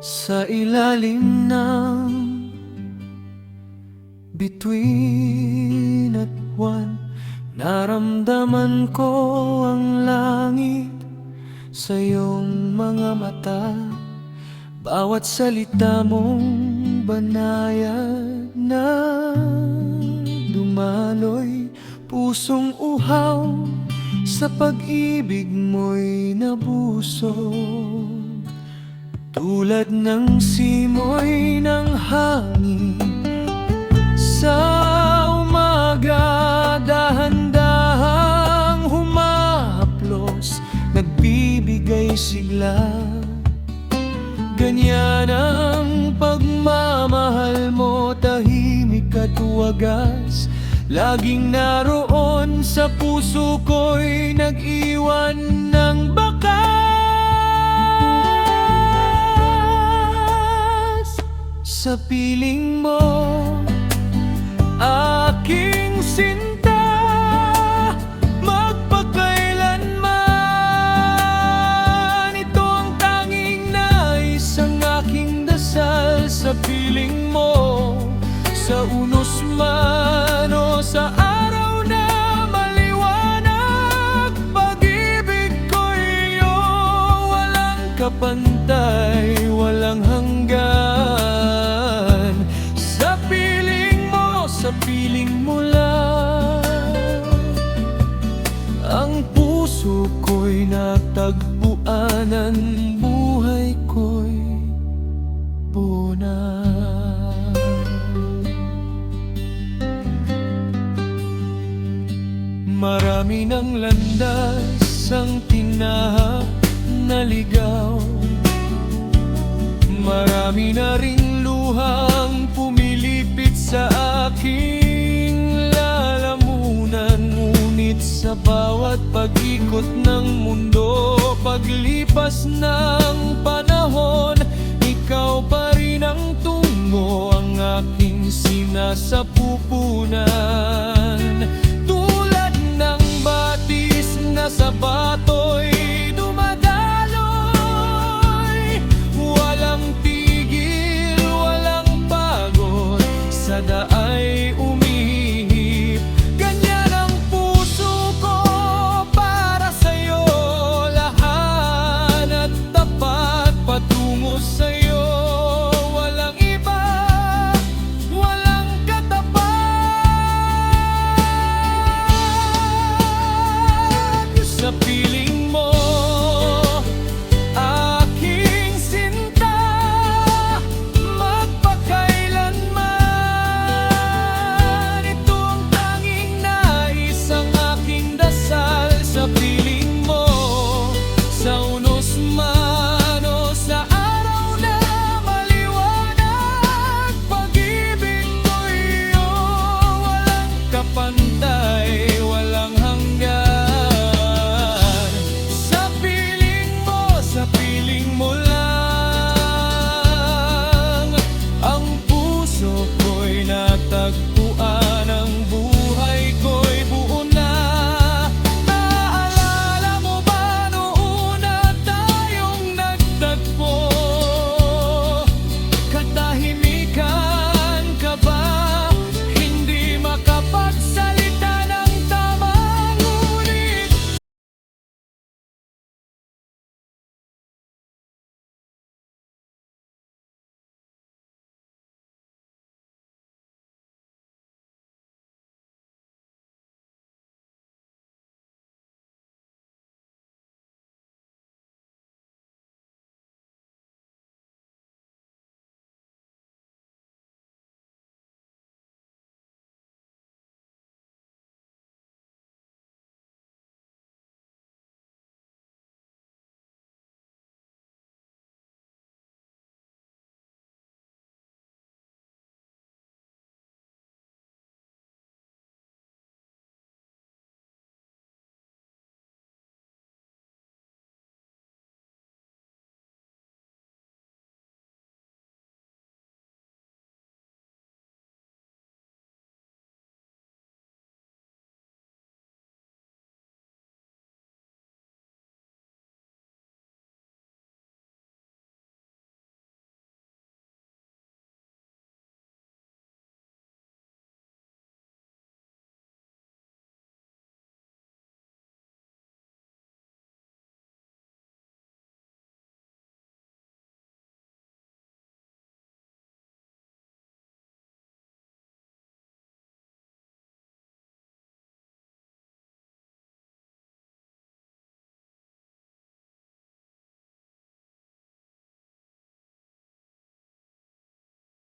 Sa ilalim ng bituin at buwan, naramdaman ko ang langit sa iyong mga mata. Bawat salita mong banayad na dumaloy, pusong uhaw sa pag-ibig mo'y nabusog. Tulad ng simoy ng hangin sa umaga, dahan-dahang humahaplos, nagbibigay sigla. Ganyan ang pagmamahal mo, tahimik at wagas, laging naroon sa puso ko'y nag-iwan ng bakas. Sa piling mo, aking sinta, magpakailanman. Ito ang tanging nais, ang aking dasal. Sa piling mo, sa unos man o sa araw na maliwanag, pag-ibig ko'y iyo, walang kapantay, walang hanggan. Sa piling mo lang, ang puso ko'y natagpuan, ang buhay ko'y buo na. Marami ng landas ang tinahak na ligaw, marami na ring luhang pumilipit sa aking lalamunan. Ngunit sa bawat pag-ikot ng mundo, paglipas ng panahon, ikaw pa rin ang tungo, ang aking sinasapu